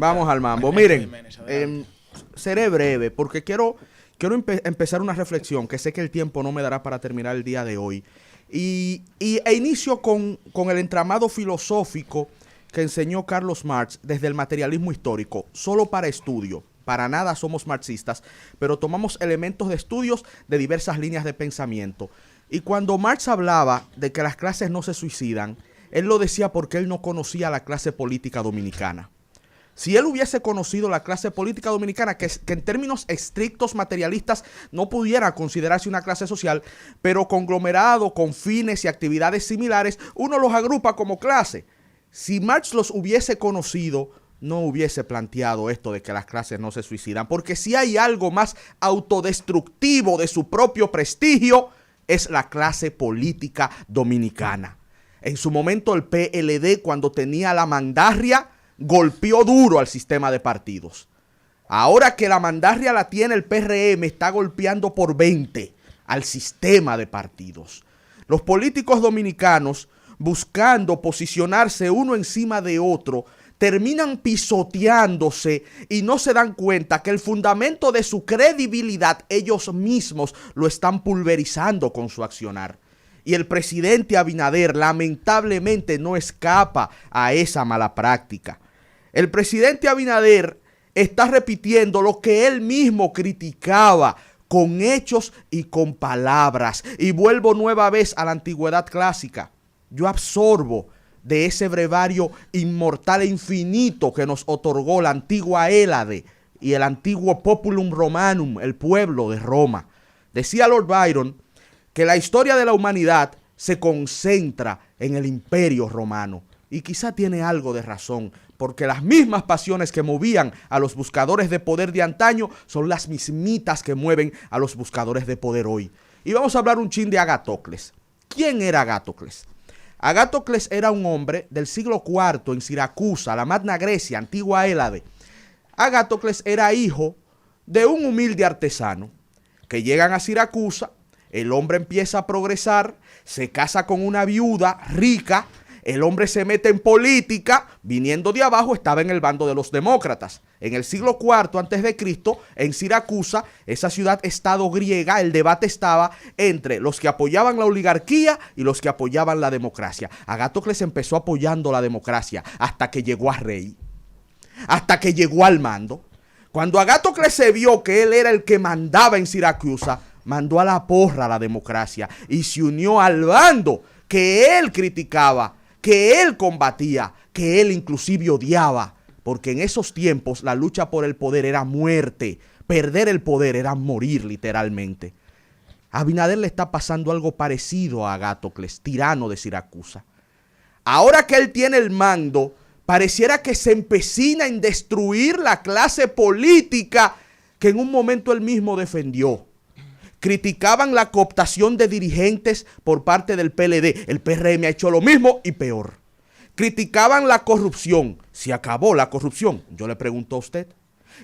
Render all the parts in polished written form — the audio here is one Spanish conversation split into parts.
Vamos al mambo. Miren, seré breve porque quiero empezar una reflexión que sé que el tiempo no me dará para terminar el día de hoy. E inicio con el entramado filosófico que enseñó Carlos Marx desde el materialismo histórico, solo para estudio. Para nada somos marxistas, pero tomamos elementos de estudios de diversas líneas de pensamiento. Y cuando Marx hablaba de que las clases no se suicidan, él lo decía porque él no conocía la clase política dominicana. Si él hubiese conocido la clase política dominicana, que en términos estrictos materialistas no pudiera considerarse una clase social, pero conglomerado con fines y actividades similares, uno los agrupa como clase. Si Marx los hubiese conocido, no hubiese planteado esto de que las clases no se suicidan, porque si hay algo más autodestructivo de su propio prestigio, es la clase política dominicana. En su momento el PLD, cuando tenía la mandarria, golpeó duro al sistema de partidos. Ahora que la mandarria la tiene el PRM, está golpeando por 20 al sistema de partidos. Los políticos dominicanos, buscando posicionarse uno encima de otro, terminan pisoteándose y no se dan cuenta que el fundamento de su credibilidad ellos mismos lo están pulverizando con su accionar. Y el presidente Abinader lamentablemente no escapa a esa mala práctica. El presidente Abinader está repitiendo lo que él mismo criticaba con hechos y con palabras. Y vuelvo nueva vez a la antigüedad clásica. Yo absorbo de ese brevario inmortal e infinito que nos otorgó la antigua Hélade y el antiguo Populum Romanum, el pueblo de Roma. Decía Lord Byron que la historia de la humanidad se concentra en el Imperio Romano. Y quizá tiene algo de razón, porque las mismas pasiones que movían a los buscadores de poder de antaño son las mismitas que mueven a los buscadores de poder hoy. Y vamos a hablar un chin de Agatocles. ¿Quién era Agatocles? Agatocles era un hombre del siglo IV en Siracusa, la Magna Grecia, antigua Hélade. Agatocles era hijo de un humilde artesano que llegan a Siracusa. El hombre empieza a progresar, se casa con una viuda rica, el hombre se mete en política, viniendo de abajo estaba en el bando de los demócratas. En el siglo IV a.C., en Siracusa, esa ciudad-estado griega, el debate estaba entre los que apoyaban la oligarquía y los que apoyaban la democracia. Agatocles empezó apoyando la democracia hasta que llegó a rey, hasta que llegó al mando. Cuando Agatocles se vio que él era el que mandaba en Siracusa, mandó a la porra a la democracia y se unió al bando que él criticaba, que él combatía, que él inclusive odiaba, porque en esos tiempos la lucha por el poder era muerte, perder el poder era morir literalmente. A Abinader le está pasando algo parecido a Agatocles, tirano de Siracusa. Ahora que él tiene el mando, pareciera que se empecina en destruir la clase política que en un momento él mismo defendió. Criticaban la cooptación de dirigentes por parte del PLD. El PRM ha hecho lo mismo y peor. Criticaban la corrupción. ¿Se acabó la corrupción? Yo le pregunto a usted.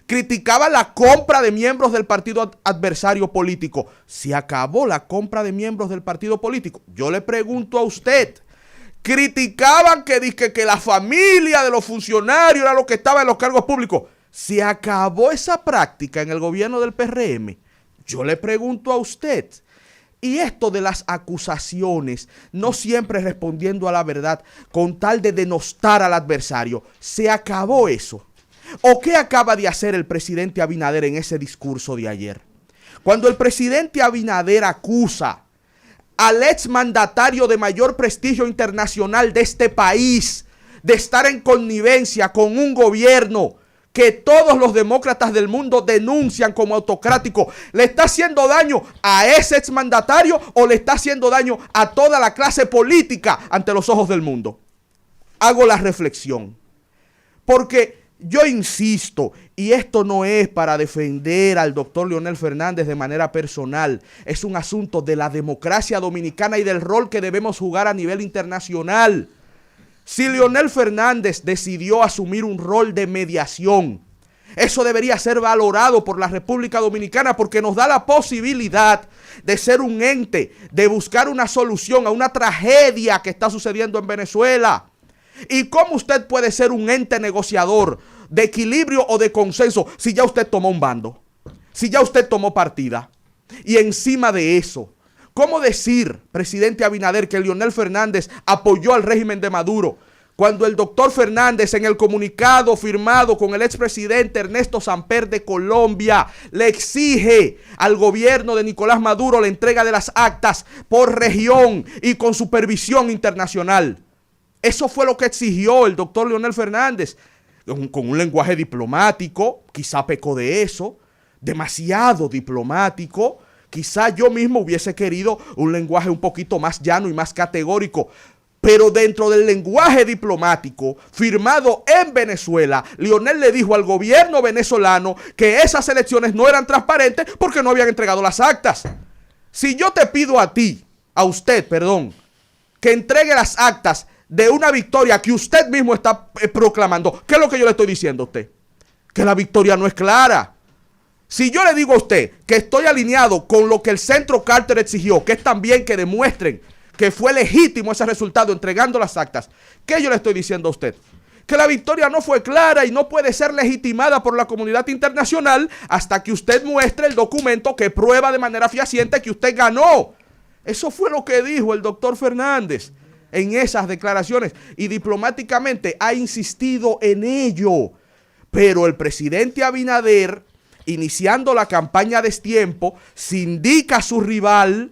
Criticaban la compra de miembros del partido adversario político. ¿Se acabó la compra de miembros del partido político? Yo le pregunto a usted. Criticaban que la familia de los funcionarios era lo que estaba en los cargos públicos. ¿Se acabó esa práctica en el gobierno del PRM? Yo le pregunto a usted, y esto de las acusaciones, no siempre respondiendo a la verdad, con tal de denostar al adversario, ¿se acabó eso? ¿O qué acaba de hacer el presidente Abinader en ese discurso de ayer? Cuando el presidente Abinader acusa al exmandatario de mayor prestigio internacional de este país de estar en connivencia con un gobierno que todos los demócratas del mundo denuncian como autocrático, ¿le está haciendo daño a ese exmandatario o le está haciendo daño a toda la clase política ante los ojos del mundo? Hago la reflexión, porque yo insisto, y esto no es para defender al doctor Leonel Fernández de manera personal, es un asunto de la democracia dominicana y del rol que debemos jugar a nivel internacional. Si Leonel Fernández decidió asumir un rol de mediación, eso debería ser valorado por la República Dominicana porque nos da la posibilidad de ser un ente, de buscar una solución a una tragedia que está sucediendo en Venezuela. ¿Y cómo usted puede ser un ente negociador de equilibrio o de consenso si ya usted tomó un bando, si ya usted tomó partida? Y encima de eso, ¿cómo decir, presidente Abinader, que Leonel Fernández apoyó al régimen de Maduro, cuando el doctor Fernández, en el comunicado firmado con el expresidente Ernesto Samper de Colombia, le exige al gobierno de Nicolás Maduro la entrega de las actas por región y con supervisión internacional? Eso fue lo que exigió el doctor Leonel Fernández, con un lenguaje diplomático, quizá pecó de eso, demasiado diplomático. Quizá yo mismo hubiese querido un lenguaje un poquito más llano y más categórico. Pero dentro del lenguaje diplomático firmado en Venezuela, Leonel le dijo al gobierno venezolano que esas elecciones no eran transparentes porque no habían entregado las actas. Si yo te pido a usted, que entregue las actas de una victoria que usted mismo está proclamando, ¿qué es lo que yo le estoy diciendo a usted? Que la victoria no es clara. Si yo le digo a usted que estoy alineado con lo que el Centro Carter exigió, que es también que demuestren que fue legítimo ese resultado entregando las actas, ¿qué yo le estoy diciendo a usted? Que la victoria no fue clara y no puede ser legitimada por la comunidad internacional hasta que usted muestre el documento que prueba de manera fehaciente que usted ganó. Eso fue lo que dijo el doctor Fernández en esas declaraciones y diplomáticamente ha insistido en ello. Pero el presidente Abinader, iniciando la campaña a destiempo, sindica a su rival,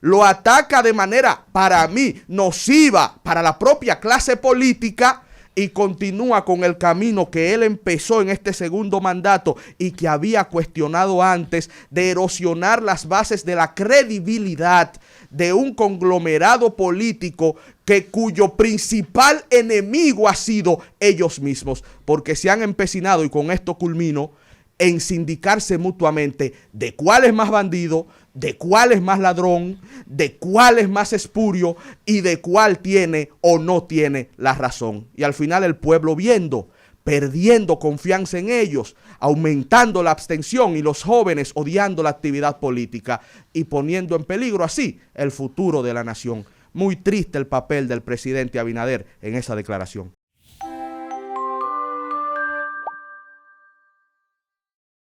lo ataca de manera, para mí, nociva para la propia clase política y continúa con el camino que él empezó en este segundo mandato y que había cuestionado antes, de erosionar las bases de la credibilidad de un conglomerado político cuyo principal enemigo ha sido ellos mismos, porque se han empecinado, y con esto culmino, en sindicarse mutuamente de cuál es más bandido, de cuál es más ladrón, de cuál es más espurio y de cuál tiene o no tiene la razón. Y al final el pueblo perdiendo confianza en ellos, aumentando la abstención y los jóvenes odiando la actividad política y poniendo en peligro así el futuro de la nación. Muy triste el papel del presidente Abinader en esa declaración.